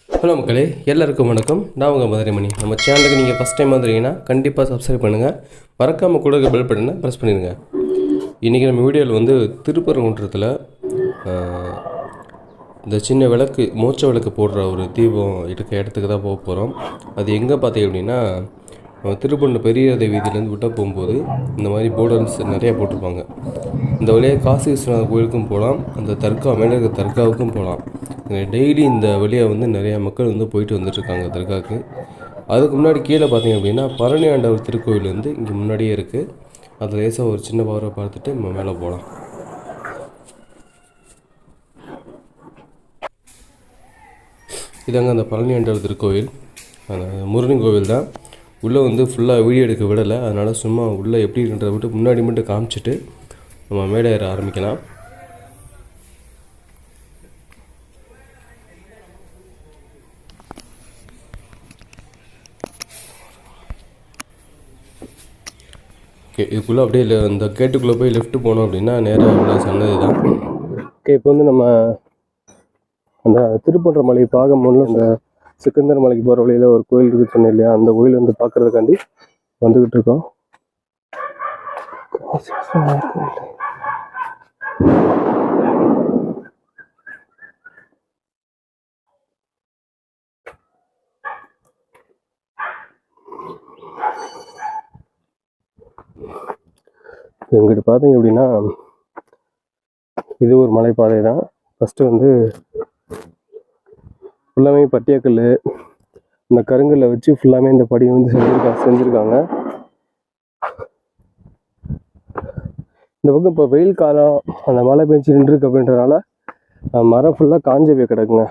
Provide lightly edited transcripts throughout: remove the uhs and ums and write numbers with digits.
Hello மக்களே, எல்லாருக்கும் வணக்கம். நான் உங்கள் மதுரைமணி. நம்ம சேனலுக்கு நீங்கள் ஃபஸ்ட் டைம் வந்துருக்கீங்கன்னா கண்டிப்பாக சப்ஸ்கிரைப் பண்ணுங்கள். மறக்காமல் கூட பெல் பட்டனை ப்ரெஸ் பண்ணிடுங்க. இன்றைக்கி நம்ம வீடியோவில் வந்து திருப்பரங்குன்றத்தில் இந்த சின்ன விளக்கு, மோட்ச விளக்கு போடுற ஒரு தீபம் இருக்க இடத்துக்கு தான் போக போகிறோம். அது எங்கே பார்த்தீங்க அப்படின்னா, திருப்பூர் பெரிய வீதியிலேருந்து விட்ட போகும்போது இந்த மாதிரி போர்டர்ஸ் நிறையா போட்டிருப்பாங்க. இந்த வழியாக காசி விஸ்வநாதர் கோயிலுக்கும் போகலாம், அந்த தர்கா மேலே இருக்க தர்காவுக்கும் போகலாம். டெய்லி இந்த வழியாக வந்து நிறையா மக்கள் வந்து போயிட்டு வந்துட்டுருக்காங்க தர்காவுக்கு. அதுக்கு முன்னாடி கீழே பார்த்தீங்க அப்படின்னா பழனி ஆண்டவர் திருக்கோயில் வந்து இங்கே முன்னாடியே இருக்குது. அது லேசாக ஒரு சின்ன பவரை பார்த்துட்டு நம்ம மேலே போகலாம். இதாங்க அந்த பழனி ஆண்டவர் திருக்கோயில், அந்த முருகன் கோவில் தான். உள்ளே வந்து ஃபுல்லாக வீடியோ எடுக்க விடலை, அதனால் சும்மா உள்ளே எப்படி இருக்குன்றதை விட்டு முன்னாடி மட்டும் காமிச்சிட்டு நம்ம மேலே ஏற ஆரம்பிக்கலாம். ஓகே, இதுக்குள்ளே அப்படியே இந்த கேட்டுக்குள்ளே போய் லெஃப்ட்டு போனோம் அப்படின்னா நேராக உள்ள சன்னதி தான். ஓகே, இப்போ வந்து நம்ம அந்த திருப்பன்ற மலை பாகமூல இந்த சிக்கந்தர் மலைக்கு போகிற வழியில் ஒரு கோயில் இருக்குது சொன்னேன் இல்லையா, அந்த கோயில் வந்து பார்க்குறதுக்காண்டி வந்துக்கிட்டு இருக்கோம். எங்கிட்ட பார்த்தீங்க அப்படின்னா இது ஒரு மலைப்பாதை தான். ஃபஸ்ட்டு வந்து ஃபுல்லாமே பட்டியக்கல், இந்த கருங்கல்லை வச்சு ஃபுல்லாமே இந்த படியை வந்து செஞ்சுருக்காங்க. இந்த பக்கம் இப்போ வெயில் காலம், அந்த மழை பெஞ்சு நின்றுருக்கு அப்படின்றனால மரம் ஃபுல்லாக காஞ்ச போய் கிடக்குங்க.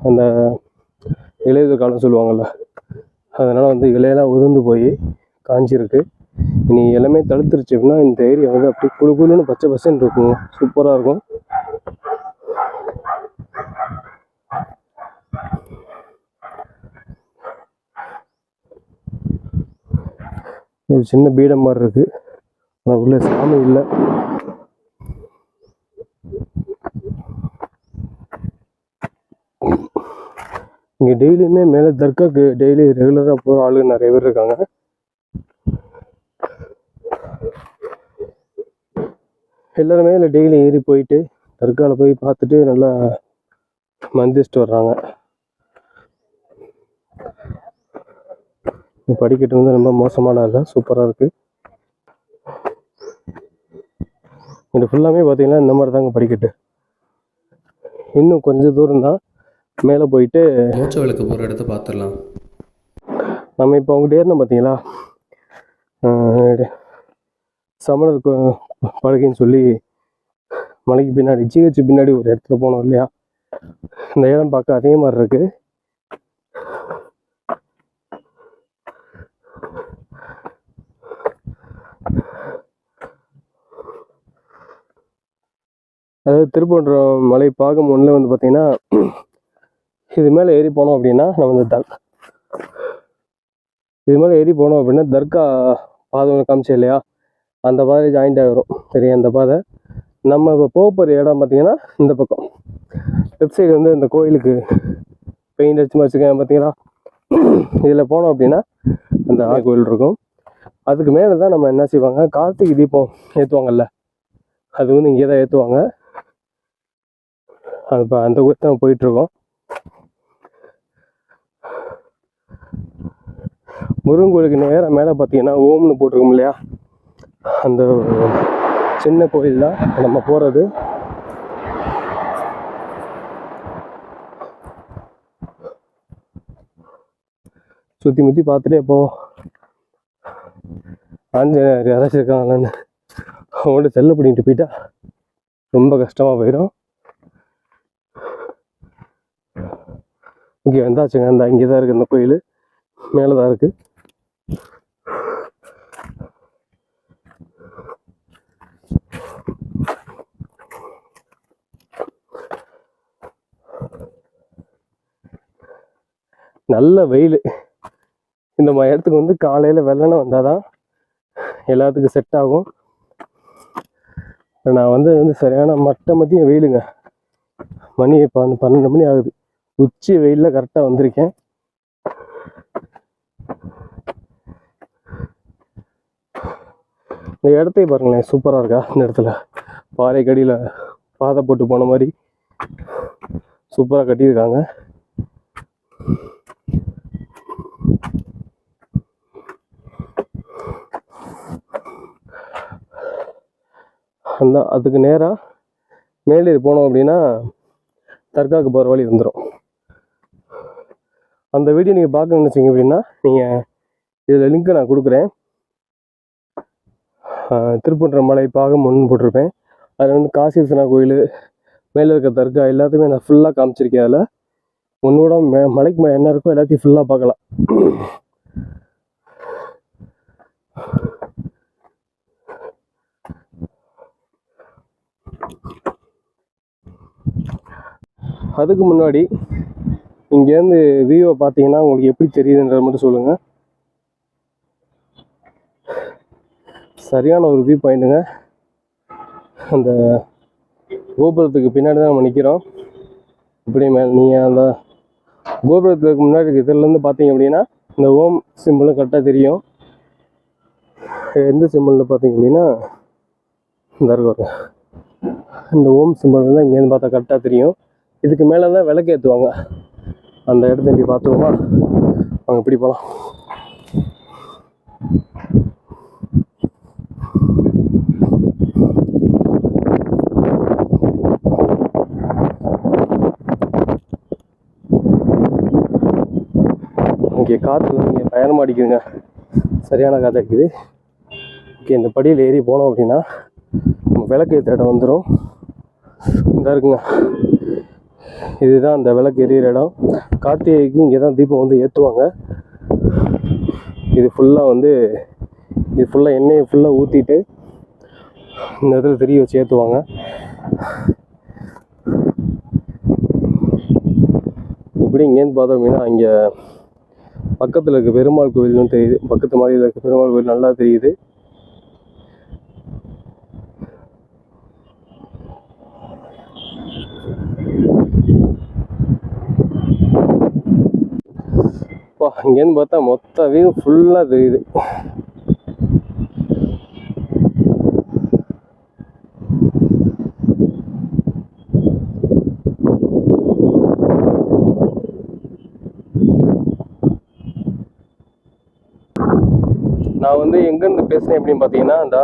அந்த இலையுதிர் காலம் சொல்லுவாங்கள்ல, அதனால் வந்து இலையெல்லாம் உதிர்ந்து போய் காஞ்சிருக்கு. இனி எல்லாமே தடுத்துருச்சு அப்படின்னா இந்த ஏரியா வந்து அப்படி குழு குழுன்னு பச்சை பசன்னு இருக்குங்க, சூப்பராக இருக்கும். ஒரு சின்ன பீடம் மாதிரி இருக்கு, ஆனால் உள்ள சாமி இல்லை. இங்கே டெய்லியுமே மேலே தர்காவுக்கு டெய்லி ரெகுலராக போகிற ஆளுங்க நிறைய பேர் இருக்காங்க. எல்லாருமே இல்லை டெய்லி ஏறி போயிட்டு தர்காவில் போய் பார்த்துட்டு நல்லா மந்திரிச்சிட்டு வர்றாங்க. படிக்கட்டு வந்து ரொம்ப மோசமான இல்லை, சூப்பராக இருக்குது. இங்கே ஃபுல்லாமே பார்த்தீங்கன்னா இந்த மாதிரி தாங்க படிக்கட்டு. இன்னும் கொஞ்சம் தூரம் தான் மேலே போயிட்டு மோட்ச விளக்கு போகிற இடத்த பார்த்துடலாம். நம்ம இப்போ அவங்ககிட்ட ஏறினோம் பார்த்தீங்களா, சமணர் படுகைன்னு சொல்லி மலைக்கு பின்னாடி ஜிஹெச் பின்னாடி ஒரு இடத்துல போனோம் இல்லையா, இந்த இடம் பார்க்க அதே மாதிரி இருக்கு. அதாவது திருப்பரங்குன்றம் மலை பாகம் ஒன்றில் வந்து பார்த்தீங்கன்னா இது மேலே ஏறி போனோம் அப்படின்னா நம்ம இந்த இது மேலே ஏறி போனோம் அப்படின்னா தர்கா பாதை ஒன்று காமிச்சேன் இல்லையா, அந்த பாதை ஜாயிண்ட் ஆகிரும். சரி, அந்த பாதை நம்ம இப்போ போக போகிற இடம் பார்த்தீங்கன்னா இந்த பக்கம் லெஃப்ட் சைடு வந்து இந்த கோயிலுக்கு பெயிண்ட் அடிச்சு வச்சுருக்கேன் பார்த்தீங்களா, இதில் போனோம் அப்படின்னா அந்த கோயில் இருக்கும். அதுக்கு மேலே தான் நம்ம என்ன செய்வாங்க, கார்த்திகை தீபம் ஏற்றுவாங்கல்ல, அது வந்து இங்கே தான் ஏற்றுவாங்க. அது இப்போ அந்த கோயில் தான் போயிட்டுருக்கோம். முருகன் கோயிலுக்கு நேராக மேலே பார்த்தீங்கன்னா ஓம்னு போட்டிருக்கோம் இல்லையா, அந்த சின்ன கோயில் தான் நம்ம போகிறது. சுற்றி முற்றி பார்த்துட்டே இப்போ ஆஞ்சநேயர் யாராச்சும் இருக்காங்களான்னு அவங்கள்ட்ட செல்ல பிடிக்கிட்டு போயிட்டா ரொம்ப கஷ்டமாக போயிடும். இங்கே வந்தாச்சுங்க, அந்த இங்கே தான் இருக்குது, அந்த கோயில் மேலே தான் இருக்குது. நல்ல வெயில். இந்த மாதிரி இடத்துக்கு வந்து காலையில் வெள்ளனை வந்தால் தான் எல்லாத்துக்கும் செட் ஆகும். நான் வந்து சரியான மதியம் வெயிலுங்க. மணி 12 மணி ஆகுது. உச்சி வெயிலில் கரெக்டாக வந்திருக்கேன். இந்த இடத்தையும் பாருங்களேன், சூப்பராக இருக்கா. இந்த இடத்துல பாறை கடியில் பாதை போட்டு போன மாதிரி சூப்பராக கட்டியிருக்காங்க. அதுக்கு நேராக மேலே போனோம் அப்படின்னா தர்காவுக்கு போகிற வழி வந்துடும். அந்த வீடியோ நீங்கள் பார்க்க நினச்சிங்க அப்படின்னா நீங்கள் இதில் லிங்க்கை நான் கொடுக்குறேன். திருப்பூர் மலை பாகம் ஒன்று போட்டிருப்பேன். அதில் வந்து காசி விஸ்வநாத் கோயில், மேலே இருக்க தர்கா எல்லாத்தையுமே நான் ஃபுல்லாக காமிச்சிருக்கேன். அதில் ஒன்றோட மலைக்கு மேலே என்ன இருக்கோ எல்லாத்தையும் ஃபுல்லாக பார்க்கலாம். அதுக்கு முன்னாடி இங்கேருந்து வியூவை பார்த்தீங்கன்னா உங்களுக்கு எப்படி தெரியுதுன்றத மட்டும் சொல்லுங்கள். சரியான ஒரு வியூ பாயிண்ட்டுங்க. அந்த கோபுரத்துக்கு பின்னாடி தான் நம்ம நிற்கிறோம். இப்படி நீங்கள் அந்த கோபுரத்துக்கு முன்னாடி இதுலேருந்து பார்த்தீங்க அப்படின்னா இந்த ஓம் சிம்பிளும் கரெக்டாக தெரியும். எந்த சிம்பிள்னு பார்த்தீங்க அப்படின்னா இந்த இருக்கும், இந்த ஓம் சிம்பிள் தான் இங்கேருந்து பார்த்தா கரெக்டாக தெரியும். இதுக்கு மேலே தான் விளக்கு ஏற்றுவாங்க. அந்த இடத்த இப்படி பார்த்துருவோமா, அவங்க இப்படி போகலாம். இங்கே காற்று வந்து இங்கே பயணம் அடிக்குதுங்க, சரியான காற்று அடிக்குது. ஓகே, இந்த படியில் ஏறி போனோம் அப்படின்னா நம்ம விளக்கு ஏற்ற இடம் வந்துடும். இந்த இருக்குங்க, இதுதான் அந்த விளக்கு எரியிற இடம். கார்த்திகைக்கு இங்கே தான் தீபம் வந்து ஏற்றுவாங்க. இது ஃபுல்லாக வந்து இது ஃபுல்லாக எண்ணெயை ஃபுல்லாக ஊற்றிட்டு இந்த இடத்துல தெரிய வச்சு ஏற்றுவாங்க. இப்படி இங்கேருந்து பார்த்தோம் அப்படின்னா இங்கே பக்கத்தில் இருக்க பெருமாள் கோயில்னு தெரியுது. பக்கத்து மாடியில் இருக்க பெருமாள் கோயில் நல்லா தெரியுது. இங்கேருந்து பார்த்தா மொத்த வியூ ஃபுல்லாக தெரியுது. நான் வந்து எங்கேருந்து பேசினேன் அப்படின்னு பார்த்தீங்கன்னா அந்த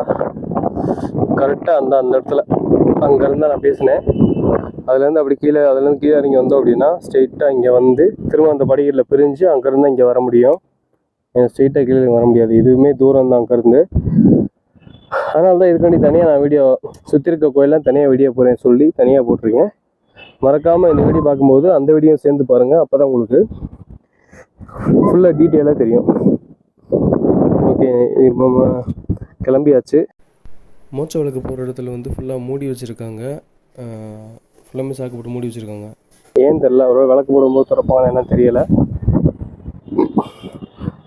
கரெக்டாக அந்த இடத்துல அங்கேருந்து நான் பேசினேன். அதுலேருந்து அப்படி அதுலேருந்து கீழே இறங்கி வந்தோம் அப்படின்னா ஸ்ட்ரெயிட்டாக இங்கே வந்து திரும்ப அந்த படிகளில் பிரிஞ்சு அங்கேருந்து இங்கே வர முடியும். ஸ்ட்ரெயிட்டாக கீழே வர முடியாது, இதுவுமே தூரம் தான் அங்கேருந்து. அதனால தான் இதுக்காண்டி தனியாக நான் வீடியோ சுற்றி இருக்க கோயிலெலாம் தனியாக வீடியோ போகிறேன்னு சொல்லி தனியாக போட்டிருக்கேன். மறக்காமல் இந்த வீடியோ பார்க்கும்போது அந்த வீடியோ சேர்ந்து பாருங்கள், அப்போ தான் உங்களுக்கு ஃபுல்லாக டீட்டெயிலாக தெரியும். ஓகே, இப்போ கிளம்பியாச்சு. மோட்ச விளக்கு போகிற இடத்துல வந்து ஃபுல்லாக மூடி வச்சுருக்காங்க. ஃபுல்லாமே சாக்கு போட்டு மூடி வச்சுருக்காங்க. ஏன் தெரில, ஒரு விளக்கு போடும்போது திறப்பாங்க என்னன்னு தெரியலை.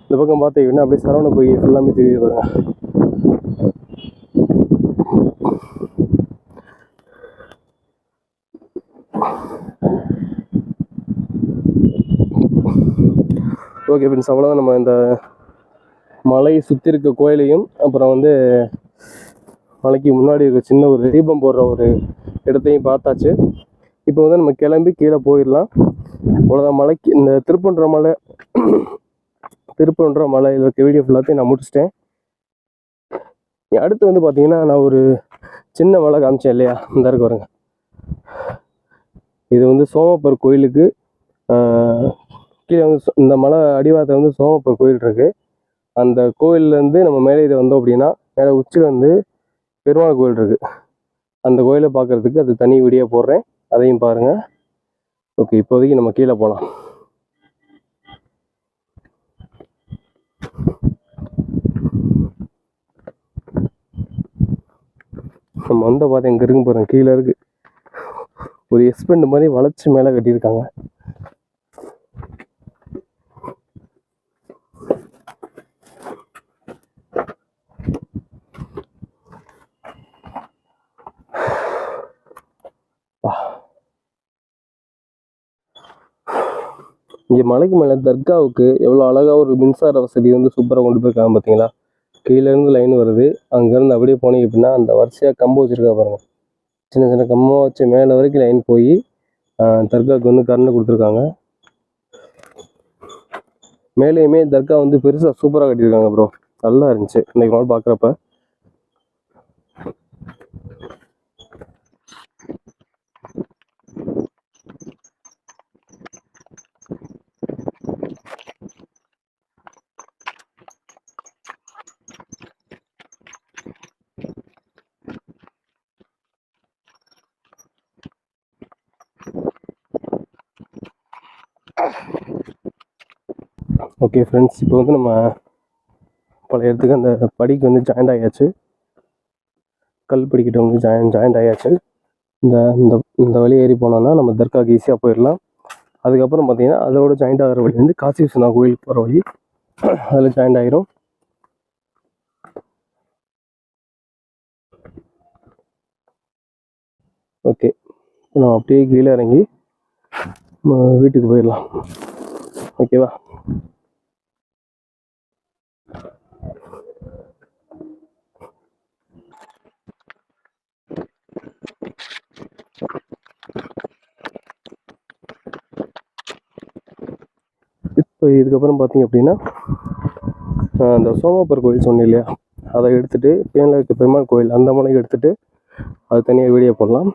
இந்த பக்கம் பார்த்தீங்கன்னா அப்படியே சரவண போய் ஃபுல்லாமே தெரியுது பாருங்க. ஓகே ஃப்ரெண்ட்ஸ், அவ்வளோதான். நம்ம இந்த மலை சுற்றி இருக்க கோயிலையும் அப்புறம் வந்து மலைக்கு முன்னாடி இருக்க சின்ன ஒரு தீபம் போடுற ஒரு இடத்தையும் பார்த்தாச்சு. இப்போ வந்து நம்ம கிளம்பி கீழே போயிடலாம். அவ்வளோதான். மலைக்கு இந்த திருப்பூர் மலையில் இருக்க வீடியோ ஃபுல்லாத்தையும் நான் முடிச்சிட்டேன். அடுத்து வந்து பார்த்தீங்கன்னா நான் ஒரு சின்ன மலை காமிச்சேன் இல்லையா, இந்த இருக்கு வருங்க. இது வந்து சோமப்பர் கோயிலுக்கு கீழே வந்து இந்த மலை அடிவாரத்தில் வந்து சோமப்பர் கோயில் இருக்குது. அந்த கோயிலேருந்து நம்ம மேலே இதை வந்தோம் அப்படின்னா மேலே உச்சியில் வந்து பெருமாள் கோயில் இருக்குது. அந்த கோயிலை பார்க்குறதுக்கு அது தனி வீடியோ போடுறேன், அதையும் பாருங்கள். ஓகே, இப்போதைக்கு நம்ம கீழே போகலாம். நம்ம வந்த பார்த்து எங்கே இருக்குன்னு பாருங்க, கீழே இருக்குது. ஒரு எஸ்பெண்ட் மாதிரி வளைச்சி மேலே கட்டியிருக்காங்க. இங்கே மலைக்கு மேலே தர்காவுக்கு எவ்வளோ அழகாக ஒரு மின்சார வசதி வந்து சூப்பராக கொண்டு போயிருக்காங்க பார்த்தீங்களா. கீழேருந்து லைன் வருது, அங்கேருந்து அப்படியே போனீங்க அப்படின்னா அந்த வரிசையாக கம்பம் வச்சுருக்கா பாருங்க. சின்ன சின்ன கம்பம் வச்சு மேலே வரைக்கும் லைன் போய் தர்காவுக்கு வந்து கரண்ட் கொடுத்துருக்காங்க. மேலேயுமே தர்கா வந்து பெருசாக சூப்பராக கட்டியிருக்காங்க ப்ரோ. நல்லா இருந்துச்சு இன்னைக்கு நாள் பார்க்குறப்ப. ஓகே ஃப்ரெண்ட்ஸ், இப்போ வந்து நம்ம பழைய இடத்துக்கு அந்த படிக்கு வந்து ஜாயிண்ட் ஆகியாச்சு. கல் படிக்கிட்ட வந்து ஜாயிண்ட் ஆகியாச்சு. இந்த இந்த இந்த வழி ஏறி போனோம்னா நம்ம தர்காவுக்கு ஈஸியாக போயிடலாம். அதுக்கப்புறம் பார்த்தீங்கன்னா அதோட ஜாயிண்ட் ஆகிற வழி வந்து காசி விஸ்வநாத் கோயிலுக்கு போகிற வழி, அதில் ஜாயிண்ட் ஆகிரும். ஓகே, நம்ம அப்படியே கீழே இறங்கி வீட்டுக்கு போயிடலாம். ஓகேவா? இப்போ இதுக்கப்புறம் பார்த்தீங்க அப்படின்னா அந்த சோமாப்பர் கோயில் சொன்னேன் இல்லையா, அதை எடுத்துகிட்டு பேனில் இருக்க பெருமாள் கோயில் அந்த மலைக்கு எடுத்துகிட்டு அது தனியாக வீடியோ போடலாம்.